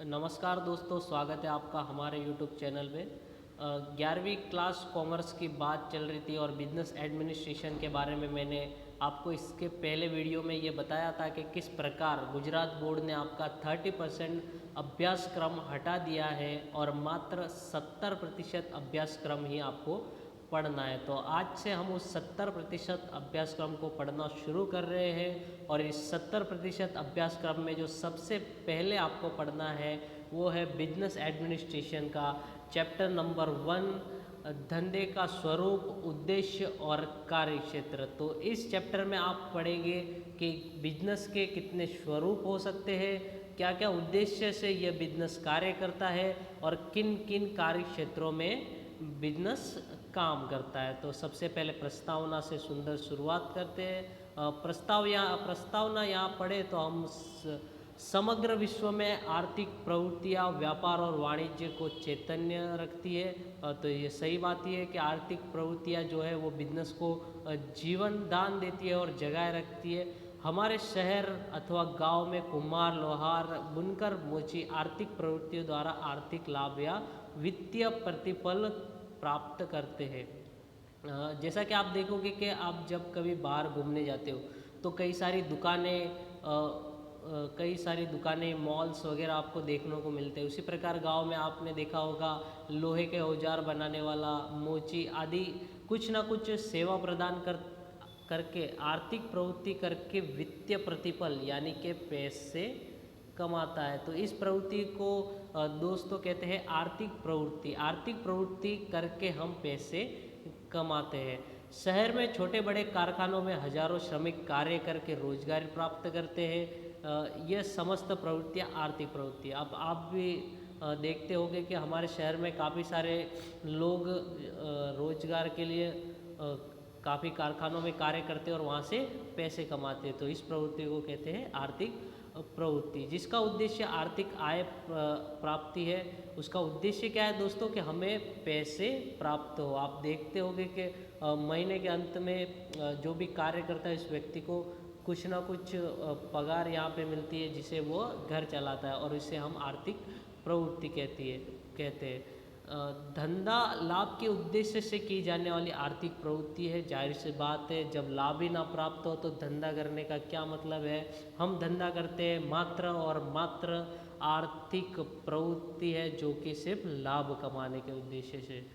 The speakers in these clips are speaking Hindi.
नमस्कार दोस्तों, स्वागत है आपका हमारे यूट्यूब चैनल में। 11वीं क्लास कॉमर्स की बात चल रही थी और बिजनेस एडमिनिस्ट्रेशन के बारे में मैंने आपको इसके पहले वीडियो में ये बताया था कि किस प्रकार गुजरात बोर्ड ने आपका 30% अभ्यासक्रम हटा दिया है और मात्र 70% अभ्यासक्रम ही आपको पढ़ना है। तो आज से हम उस 70% अभ्यासक्रम को पढ़ना शुरू कर रहे हैं और इस 70% अभ्यासक्रम में जो सबसे पहले आपको पढ़ना है वो है बिजनेस एडमिनिस्ट्रेशन का चैप्टर नंबर 1, धंधे का स्वरूप, उद्देश्य और कार्य क्षेत्र। तो इस चैप्टर में आप पढ़ेंगे कि बिजनेस के कितने स्वरूप हो सकते हैं, क्या क्या उद्देश्य से यह बिजनेस कार्य करता है और किन किन कार्य क्षेत्रों में बिजनेस काम करता है। तो सबसे पहले प्रस्तावना से सुंदर शुरुआत करते हैं। प्रस्तावना यहाँ पढ़े तो हम समग्र विश्व में आर्थिक प्रवृत्तियाँ व्यापार और वाणिज्य को चैतन्य रखती है। तो ये सही बात ही है कि आर्थिक प्रवृत्तियाँ जो है वो बिजनेस को जीवन दान देती है और जगाए रखती है। हमारे शहर अथवा गांव में कुम्हार, लोहार, बुनकर, मोची आर्थिक प्रवृत्तियों द्वारा आर्थिक लाभ या वित्तीय प्रतिफल प्राप्त करते हैं। जैसा कि आप देखोगे कि आप जब कभी बाहर घूमने जाते हो तो कई सारी दुकानें, मॉल्स वगैरह आपको देखने को मिलते हैं। उसी प्रकार गांव में आपने देखा होगा लोहे के औजार बनाने वाला, मोची आदि कुछ ना कुछ सेवा प्रदान करके आर्थिक प्रवृत्ति करके वित्तीय प्रतिफल यानी कि पैसे कमाता है। तो इस प्रवृत्ति को दोस्तों कहते हैं आर्थिक प्रवृत्ति। आर्थिक प्रवृत्ति करके हम पैसे कमाते हैं। शहर में छोटे बड़े कारखानों में हजारों श्रमिक कार्य करके रोजगार प्राप्त करते हैं। यह समस्त प्रवृत्तियाँ आर्थिक प्रवृत्ति। अब आप भी देखते होंगे कि हमारे शहर में काफ़ी सारे लोग रोजगार के लिए काफ़ी कारखानों में कार्य करते हैं और वहाँ से पैसे कमाते हैं। तो इस प्रवृत्ति को कहते हैं आर्थिक प्रवृत्ति, जिसका उद्देश्य आर्थिक आय प्राप्ति है। उसका उद्देश्य क्या है दोस्तों कि हमें पैसे प्राप्त हो। आप देखते होंगे कि महीने के अंत में जो भी कार्य करता है इस व्यक्ति को कुछ ना कुछ पगार यहाँ पे मिलती है जिसे वो घर चलाता है और इसे हम आर्थिक प्रवृत्ति कहते हैं। धंधा लाभ के उद्देश्य से की जाने वाली आर्थिक प्रवृत्ति है। जाहिर सी बात है, जब लाभ ही ना प्राप्त हो तो धंधा करने का क्या मतलब है। हम धंधा करते हैं मात्र और मात्र आर्थिक प्रवृत्ति है जो कि सिर्फ लाभ कमाने के उद्देश्य से।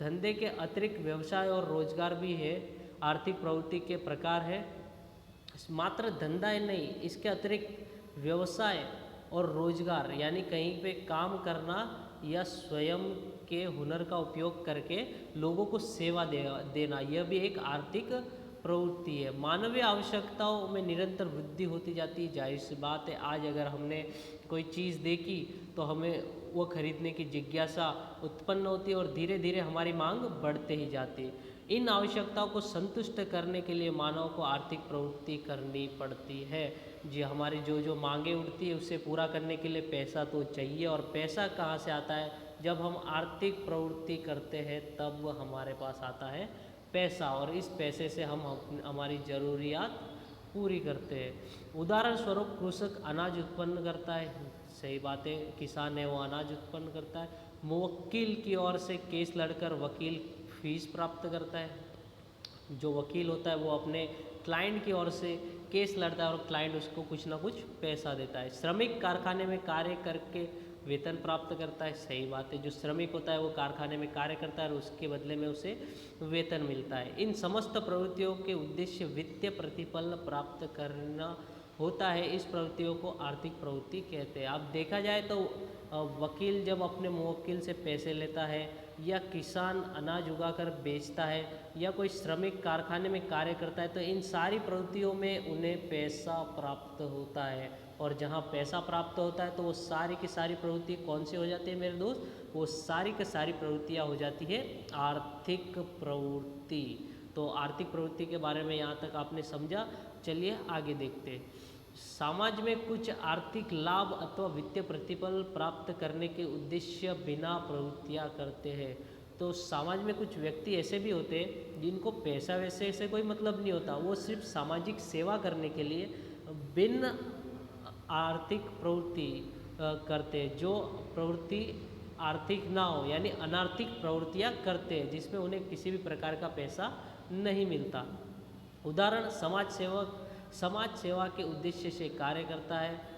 धंधे के अतिरिक्त व्यवसाय और रोजगार भी है। आर्थिक प्रवृत्ति के प्रकार है, मात्र धंधा ही नहीं, इसके अतिरिक्त व्यवसाय और रोजगार यानी कहीं पे काम करना या स्वयं के हुनर का उपयोग करके लोगों को सेवा देना, यह भी एक आर्थिक प्रवृत्ति है। मानवीय आवश्यकताओं में निरंतर वृद्धि होती जाती है। जाहिर सी बात है, आज अगर हमने कोई चीज़ देखी तो हमें वो खरीदने की जिज्ञासा उत्पन्न होती है और धीरे धीरे हमारी मांग बढ़ते ही जाती है। इन आवश्यकताओं को संतुष्ट करने के लिए मानव को आर्थिक प्रवृत्ति करनी पड़ती है। जी, हमारी जो मांगें उठती है उसे पूरा करने के लिए पैसा तो चाहिए। और पैसा कहाँ से आता है? जब हम आर्थिक प्रवृत्ति करते हैं तब हमारे पास आता है पैसा, और इस पैसे से हम हमारी ज़रूरियात पूरी करते हैं। उदाहरण स्वरूप कृषक अनाज उत्पन्न करता है, सही बात है, किसान है वो अनाज उत्पन्न करता है। मुवक्किल की ओर से केस लड़कर वकील फीस प्राप्त करता है। जो वकील होता है वो अपने क्लाइंट की ओर से केस लड़ता है और क्लाइंट उसको कुछ ना कुछ पैसा देता है। श्रमिक कारखाने में कार्य करके वेतन प्राप्त करता है, सही बात है, जो श्रमिक होता है वो कारखाने में कार्य करता है और उसके बदले में उसे वेतन मिलता है। इन समस्त प्रवृत्तियों के उद्देश्य वित्तीय प्रतिफल प्राप्त करना होता है। इस प्रवृत्तियों को आर्थिक प्रवृत्ति कहते हैं। अब देखा जाए तो वकील जब अपने मुवक्किल से पैसे लेता है, या किसान अनाज उगाकर बेचता है, या कोई श्रमिक कारखाने में कार्य करता है, तो इन सारी प्रवृत्तियों में उन्हें पैसा प्राप्त होता है। और जहाँ पैसा प्राप्त होता है तो वो सारी की सारी प्रवृत्ति कौन सी हो जाती है मेरे दोस्त? वो सारी की सारी प्रवृत्तियाँ हो जाती है आर्थिक प्रवृत्ति। तो आर्थिक प्रवृत्ति के बारे में यहाँ तक आपने समझा। चलिए आगे देखते हैं। समाज में कुछ आर्थिक लाभ अथवा वित्तीय प्रतिफल प्राप्त करने के उद्देश्य बिना प्रवृत्तियाँ करते हैं। तो समाज में कुछ व्यक्ति ऐसे भी होते हैं जिनको पैसा वैसे से कोई मतलब नहीं होता, वो सिर्फ सामाजिक सेवा करने के लिए बिन आर्थिक प्रवृत्ति करते हैं, जो प्रवृत्ति आर्थिक ना हो यानी अनार्थिक प्रवृत्तियाँ करते हैं जिसमें उन्हें किसी भी प्रकार का पैसा नहीं मिलता। उदाहरण समाज सेवा के उद्देश्य से कार्य करता है।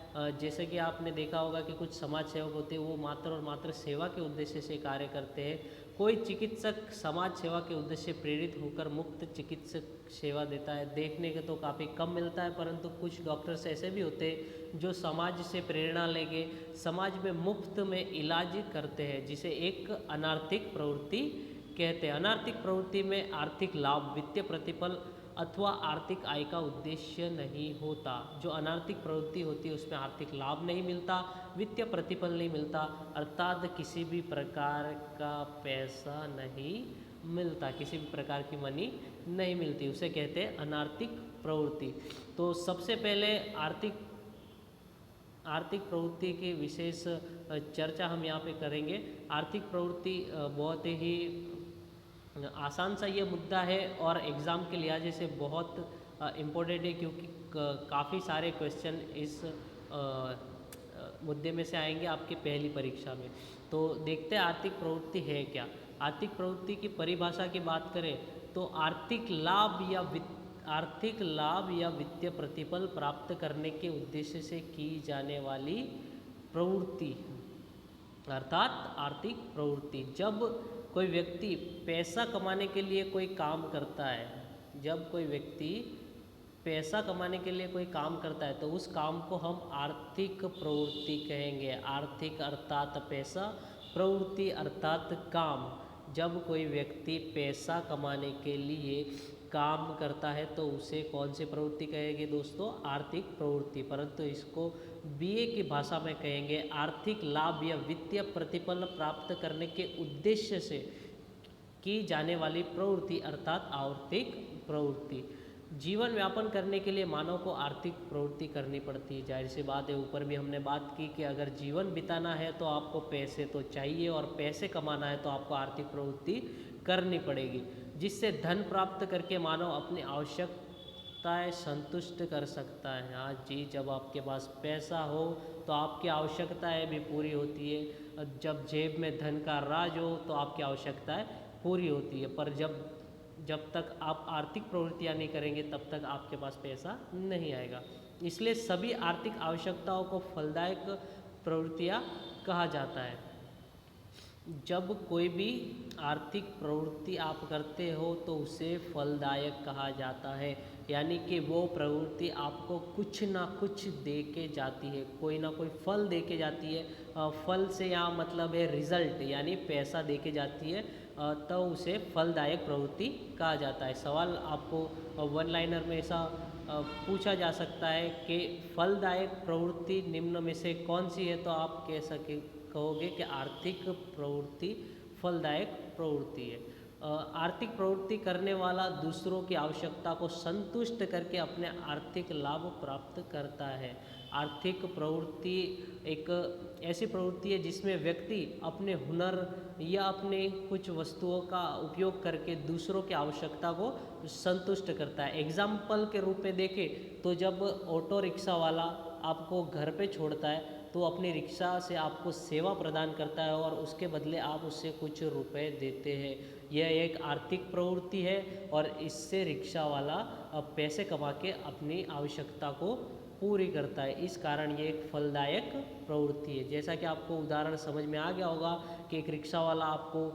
जैसे कि आपने देखा होगा कि कुछ समाज सेवक होते हैं वो मात्र और मात्र सेवा के उद्देश्य से कार्य करते हैं। कोई चिकित्सक समाज सेवा के उद्देश्य से प्रेरित होकर मुफ्त चिकित्सक सेवा देता है। देखने के तो काफ़ी कम मिलता है, परंतु कुछ डॉक्टर्स ऐसे भी होते हैं जो समाज से प्रेरणा लेके समाज में मुफ्त में इलाज करते हैं, जिसे एक अनार्थिक प्रवृत्ति कहते हैं। अनार्थिक प्रवृत्ति में आर्थिक लाभ, वित्तीय प्रतिफल अथवा आर्थिक आय का उद्देश्य नहीं होता। जो अनार्थिक प्रवृत्ति होती है उसमें आर्थिक लाभ नहीं मिलता, वित्तीय प्रतिफल नहीं मिलता, अर्थात किसी भी प्रकार का पैसा नहीं मिलता, किसी भी प्रकार की मनी नहीं मिलती, उसे कहते हैं अनार्थिक प्रवृत्ति। तो सबसे पहले आर्थिक प्रवृत्ति की विशेष चर्चा हम यहाँ पे करेंगे। आर्थिक प्रवृत्ति बहुत ही आसान सा ये मुद्दा है और एग्ज़ाम के लिहाज से बहुत इम्पोर्टेंट है, क्योंकि काफ़ी सारे क्वेश्चन इस मुद्दे में से आएंगे आपकी पहली परीक्षा में। तो देखते हैं आर्थिक प्रवृत्ति है क्या। आर्थिक प्रवृत्ति की परिभाषा की बात करें तो आर्थिक लाभ या वित्तीय प्रतिफल प्राप्त करने के उद्देश्य से की जाने वाली प्रवृत्ति अर्थात आर्थिक प्रवृत्ति। जब कोई व्यक्ति पैसा कमाने के लिए कोई काम करता है, जब कोई व्यक्ति पैसा कमाने के लिए कोई काम करता है तो उस काम को हम आर्थिक प्रवृत्ति कहेंगे। आर्थिक अर्थात पैसा, प्रवृत्ति अर्थात काम। जब कोई व्यक्ति पैसा कमाने के लिए काम करता है तो उसे कौन सी प्रवृत्ति कहेंगे दोस्तों? आर्थिक प्रवृत्ति। परंतु इसको बीए की भाषा में कहेंगे आर्थिक लाभ या वित्तीय प्रतिफल प्राप्त करने के उद्देश्य से की जाने वाली प्रवृत्ति अर्थात आर्थिक प्रवृत्ति। जीवन व्यापन करने के लिए मानव को आर्थिक प्रवृत्ति करनी पड़ती है। जाहिर सी बात है, ऊपर भी हमने बात की कि अगर जीवन बिताना है तो आपको पैसे तो चाहिए और पैसे कमाना है तो आपको आर्थिक प्रवृत्ति करनी पड़ेगी, जिससे धन प्राप्त करके मानव अपनी आवश्यकताएं संतुष्ट कर सकता है। हाँ जी, जब आपके पास पैसा हो तो आपकी आवश्यकताएं भी पूरी होती है। जब जेब में धन का राज हो तो आपकी आवश्यकताएं पूरी होती है, पर जब तक आप आर्थिक प्रवृत्तियां नहीं करेंगे तब तक आपके पास पैसा नहीं आएगा। इसलिए सभी आर्थिक आवश्यकताओं को फलदायक प्रवृत्तियां कहा जाता है। जब कोई भी आर्थिक प्रवृत्ति आप करते हो तो उसे फलदायक कहा जाता है, यानी कि वो प्रवृत्ति आपको कुछ ना कुछ दे के जाती है, कोई ना कोई फल दे के जाती है। फल से यहाँ मतलब है रिजल्ट, यानी पैसा दे के जाती है, तो उसे फलदायक प्रवृत्ति कहा जाता है। सवाल आपको वन लाइनर में ऐसा पूछा जा सकता है कि फलदायक प्रवृत्ति निम्न में से कौन सी है, तो आप कहोगे कि आर्थिक प्रवृत्ति फलदायक प्रवृत्ति है। आर्थिक प्रवृत्ति करने वाला दूसरों की आवश्यकता को संतुष्ट करके अपने आर्थिक लाभ प्राप्त करता है। आर्थिक प्रवृत्ति एक ऐसी प्रवृत्ति है जिसमें व्यक्ति अपने हुनर या अपने कुछ वस्तुओं का उपयोग करके दूसरों की आवश्यकता को संतुष्ट करता है। एग्जाम्पल के रूप में देखें तो जब ऑटो रिक्शा वाला आपको घर पे छोड़ता है तो अपनी रिक्शा से आपको सेवा प्रदान करता है और उसके बदले आप उससे कुछ रुपए देते हैं। यह एक आर्थिक प्रवृत्ति है और इससे रिक्शा वाला पैसे कमा के अपनी आवश्यकता को पूरी करता है। इस कारण ये एक फलदायक प्रवृत्ति है। जैसा कि आपको उदाहरण समझ में आ गया होगा कि एक रिक्शा वाला आपको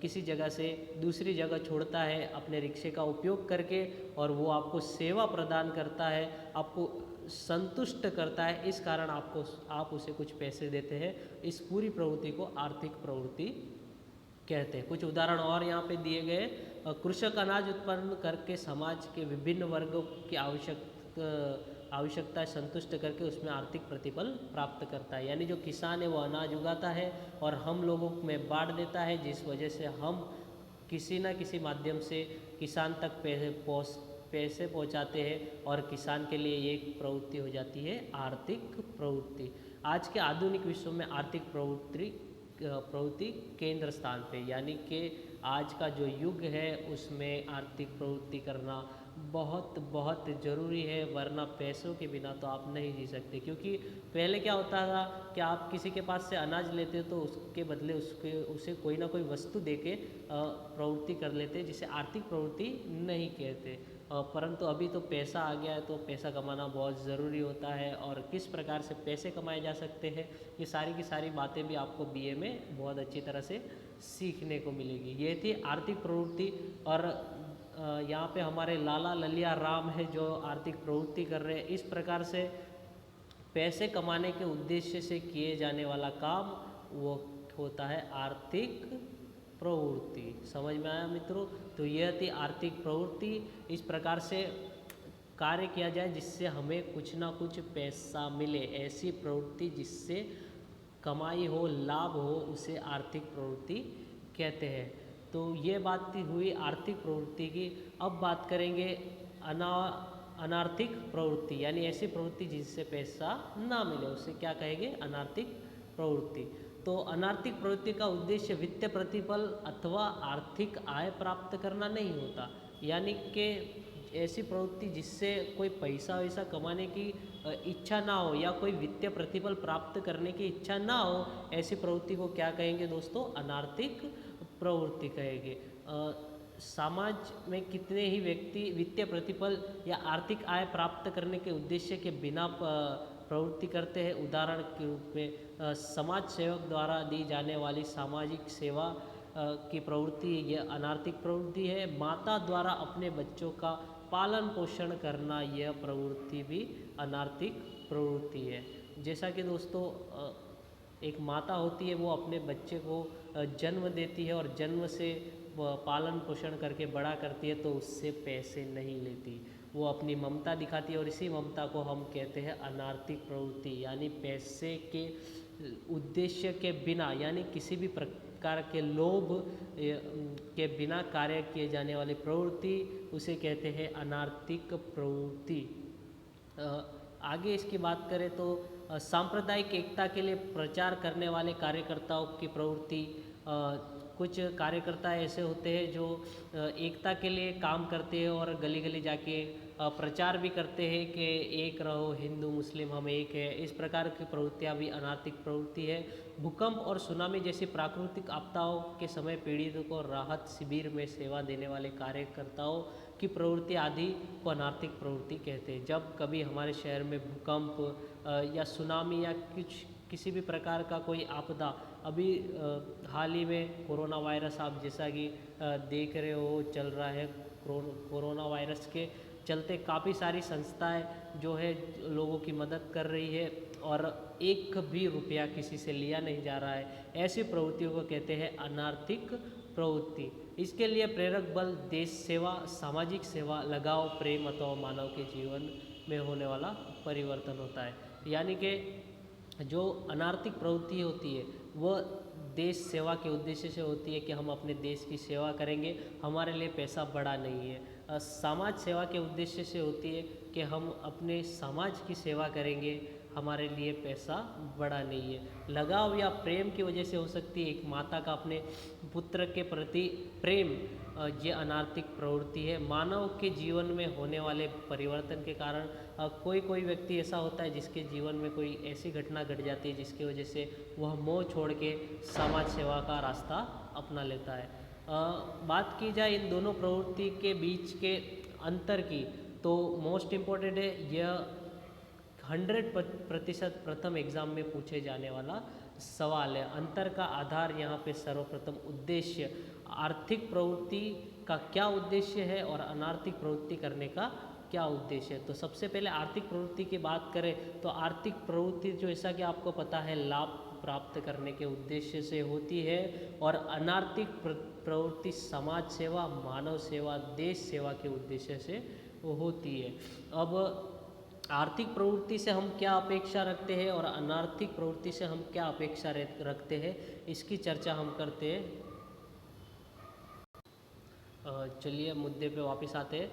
किसी जगह से दूसरी जगह छोड़ता है अपने रिक्शे का उपयोग करके, और वो आपको सेवा प्रदान करता है, आपको संतुष्ट करता है, इस कारण आप उसे कुछ पैसे देते हैं। इस पूरी प्रवृत्ति को आर्थिक प्रवृत्ति कहते हैं। कुछ उदाहरण और यहाँ पे दिए गए। कृषक अनाज उत्पन्न करके समाज के विभिन्न वर्गों की आवश्यकताएं संतुष्ट करके उसमें आर्थिक प्रतिफल प्राप्त करता है। यानी जो किसान है वो अनाज उगाता है और हम लोगों में बांट देता है, जिस वजह से हम किसी न किसी माध्यम से किसान तक पैसे पहुंचाते हैं और किसान के लिए ये एक प्रवृत्ति हो जाती है आर्थिक प्रवृत्ति। आज के आधुनिक विश्व में आर्थिक प्रवृत्ति केंद्र स्थान पे, यानी कि आज का जो युग है उसमें आर्थिक प्रवृत्ति करना बहुत बहुत ज़रूरी है, वरना पैसों के बिना तो आप नहीं जी सकते। क्योंकि पहले क्या होता था कि आप किसी के पास से अनाज लेते तो उसके बदले उसे कोई ना कोई वस्तु दे के प्रवृत्ति कर लेते, जिसे आर्थिक प्रवृत्ति नहीं कहते। परंतु अभी तो पैसा आ गया है, तो पैसा कमाना बहुत ज़रूरी होता है। और किस प्रकार से पैसे कमाए जा सकते हैं, ये सारी की सारी बातें भी आपको बीए में बहुत अच्छी तरह से सीखने को मिलेगी। ये थी आर्थिक प्रवृत्ति। और यहाँ पे हमारे लाला ललिया राम है जो आर्थिक प्रवृत्ति कर रहे हैं। इस प्रकार से पैसे कमाने के उद्देश्य से किए जाने वाला काम वो होता है आर्थिक प्रवृत्ति। समझ में आया मित्रों? तो यह थी आर्थिक प्रवृत्ति। इस प्रकार से कार्य किया जाए जिससे हमें कुछ ना कुछ पैसा मिले, ऐसी प्रवृत्ति जिससे कमाई हो, लाभ हो, उसे आर्थिक प्रवृत्ति कहते हैं। तो ये बात हुई आर्थिक प्रवृत्ति की। अब बात करेंगे अनार्थिक प्रवृत्ति, यानी ऐसी प्रवृत्ति जिससे पैसा ना मिले, उसे क्या कहेंगे? अनार्थिक प्रवृत्ति। तो अनार्थिक प्रवृत्ति का उद्देश्य वित्तीय प्रतिफल अथवा आर्थिक आय प्राप्त करना नहीं होता। यानी कि ऐसी प्रवृत्ति जिससे कोई पैसा वैसा कमाने की इच्छा ना हो, या कोई वित्तीय प्रतिफल प्राप्त करने की इच्छा ना हो, ऐसी प्रवृत्ति को क्या कहेंगे दोस्तों? अनार्थिक प्रवृत्ति कहेंगे। समाज में कितने ही व्यक्ति वित्तीय प्रतिफल या आर्थिक आय प्राप्त करने के उद्देश्य के बिना प्रवृत्ति करते हैं। उदाहरण के रूप में समाज सेवक द्वारा दी जाने वाली सामाजिक सेवा की प्रवृत्ति, यह अनार्थिक प्रवृत्ति है। माता द्वारा अपने बच्चों का पालन पोषण करना, यह प्रवृत्ति भी अनार्थिक प्रवृत्ति है। जैसा कि दोस्तों एक माता होती है, वो अपने बच्चे को जन्म देती है और जन्म से पालन पोषण करके बड़ा करती है, तो उससे पैसे नहीं लेती, वो अपनी ममता दिखाती है। और इसी ममता को हम कहते हैं अनार्थिक प्रवृत्ति, यानी पैसे के उद्देश्य के बिना, यानी किसी भी प्रकार के लोभ के बिना कार्य किए जाने वाली प्रवृत्ति, उसे कहते हैं अनार्थिक प्रवृत्ति। आगे इसकी बात करें तो सांप्रदायिक एकता के लिए प्रचार करने वाले कार्यकर्ताओं की प्रवृत्ति। कुछ कार्यकर्ता ऐसे होते हैं जो एकता के लिए काम करते हैं और गली गली जाके प्रचार भी करते हैं कि एक रहो, हिंदू मुस्लिम हम एक है। इस प्रकार की प्रवृत्तियाँ भी अनार्थिक प्रवृत्ति है। भूकंप और सुनामी जैसी प्राकृतिक आपदाओं के समय पीड़ितों को राहत शिविर में सेवा देने वाले कार्यकर्ताओं की प्रवृत्ति आदि को अनार्थिक प्रवृत्ति कहते हैं। जब कभी हमारे शहर में भूकंप या सुनामी या किसी भी प्रकार का कोई आपदा, अभी हाल ही में कोरोना वायरस आप जैसा कि देख रहे हो चल रहा है, कोरोना वायरस के चलते काफ़ी सारी संस्थाएं जो है लोगों की मदद कर रही है और एक भी रुपया किसी से लिया नहीं जा रहा है। ऐसी प्रवृत्तियों को कहते हैं अनार्थिक प्रवृत्ति। इसके लिए प्रेरक बल देश सेवा, सामाजिक सेवा, लगाव, प्रेम अथवा मानव के जीवन में होने वाला परिवर्तन होता है। यानी कि जो अनार्थिक प्रवृत्ति होती है वह देश सेवा के उद्देश्य से होती है कि हम अपने देश की सेवा करेंगे, हमारे लिए पैसा बड़ा नहीं है। समाज सेवा के उद्देश्य से होती है कि हम अपने समाज की सेवा करेंगे, हमारे लिए पैसा बड़ा नहीं है। लगाव या प्रेम की वजह से हो सकती है, एक माता का अपने पुत्र के प्रति प्रेम, ये अनार्थिक प्रवृत्ति है। मानव के जीवन में होने वाले परिवर्तन के कारण कोई कोई व्यक्ति ऐसा होता है जिसके जीवन में कोई ऐसी घटना घट जाती है जिसकी वजह से वह मोह छोड़ के समाज सेवा का रास्ता अपना लेता है। बात की जाए इन दोनों प्रवृत्ति के बीच के अंतर की, तो मोस्ट इम्पोर्टेंट है, यह 100% प्रथम एग्जाम में पूछे जाने वाला सवाल है। अंतर का आधार यहाँ पे सर्वप्रथम उद्देश्य, आर्थिक प्रवृत्ति का क्या उद्देश्य है और अनार्थिक प्रवृत्ति करने का क्या उद्देश्य है। तो सबसे पहले आर्थिक प्रवृत्ति की बात करें तो आर्थिक प्रवृत्ति जो, जैसा कि आपको पता है, लाभ प्राप्त करने के उद्देश्य से होती है और अनार्थिक प्रवृत्ति समाज सेवा, मानव सेवा, देश सेवा के उद्देश्य से होती है। अब आर्थिक प्रवृत्ति से हम क्या अपेक्षा रखते हैं और अनार्थिक प्रवृत्ति से हम क्या अपेक्षा रखते हैं, इसकी चर्चा हम करते हैं। चलिए मुद्दे पे वापस आते हैं।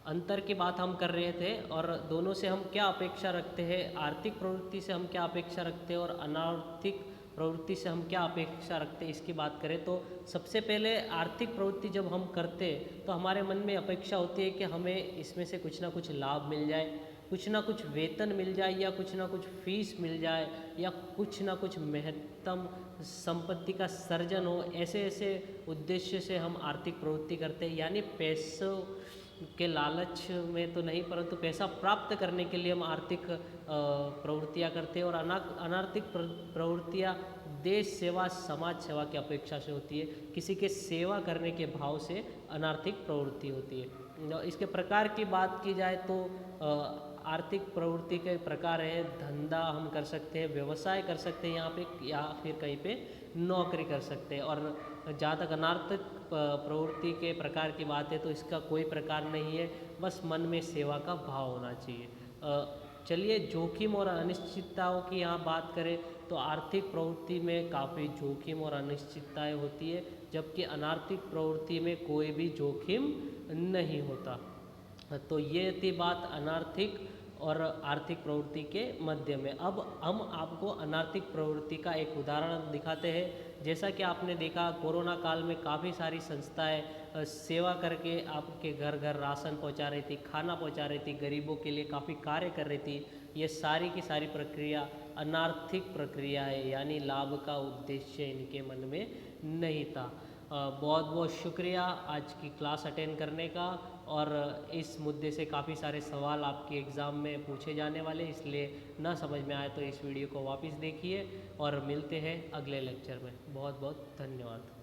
अंतर की बात हम कर रहे थे और दोनों से हम क्या अपेक्षा रखते हैं, आर्थिक प्रवृत्ति से हम क्या अपेक्षा रखते हैं और अनार्थिक प्रवृत्ति से हम क्या अपेक्षा रखते हैं इसकी बात करें तो सबसे पहले आर्थिक प्रवृत्ति जब हम करते हैं तो हमारे मन में अपेक्षा होती है कि हमें इसमें से कुछ ना कुछ लाभ मिल जाए, कुछ ना कुछ वेतन मिल जाए, या कुछ ना कुछ फीस मिल जाए, या कुछ ना कुछ महत्तम संपत्ति का सर्जन हो। ऐसे ऐसे उद्देश्य से हम आर्थिक प्रवृत्ति करते हैं, यानी पैसों के लालच में तो नहीं, परंतु पैसा प्राप्त करने के लिए हम आर्थिक प्रवृत्तियाँ करते हैं। और अनार्थिक प्रवृत्तियाँ देश सेवा समाज सेवा की अपेक्षा से होती है, किसी के सेवा करने के भाव से अनार्थिक प्रवृत्ति होती है। इसके प्रकार की बात की जाए तो आर्थिक प्रवृत्ति के प्रकार है, धंधा हम कर सकते हैं, व्यवसाय कर सकते हैं यहाँ पे, या फिर कहीं पे नौकरी कर सकते हैं। और जहाँ तक अनार्थिक प्रवृत्ति के प्रकार की बात है तो इसका कोई प्रकार नहीं है, बस मन में सेवा का भाव होना चाहिए। चलिए जोखिम और अनिश्चितताओं की यहाँ बात करें तो आर्थिक प्रवृत्ति में काफ़ी जोखिम और अनिश्चितताएं होती है, जबकि अनार्थिक प्रवृत्ति में कोई भी जोखिम नहीं होता। तो ये थी बात अनार्थिक और आर्थिक प्रवृत्ति के मध्य में। अब हम आपको अनार्थिक प्रवृत्ति का एक उदाहरण दिखाते हैं। जैसा कि आपने देखा कोरोना काल में काफ़ी सारी संस्थाएं सेवा करके आपके घर घर राशन पहुंचा रही थी, खाना पहुंचा रही थी, गरीबों के लिए काफ़ी कार्य कर रही थी। ये सारी की सारी प्रक्रिया अनार्थिक प्रक्रिया है, यानी लाभ का उद्देश्य इनके मन में नहीं था। बहुत बहुत शुक्रिया आज की क्लास अटेंड करने का। और इस मुद्दे से काफ़ी सारे सवाल आपके एग्ज़ाम में पूछे जाने वाले, इसलिए ना समझ में आए तो इस वीडियो को वापस देखिए और मिलते हैं अगले लेक्चर में। बहुत बहुत धन्यवाद।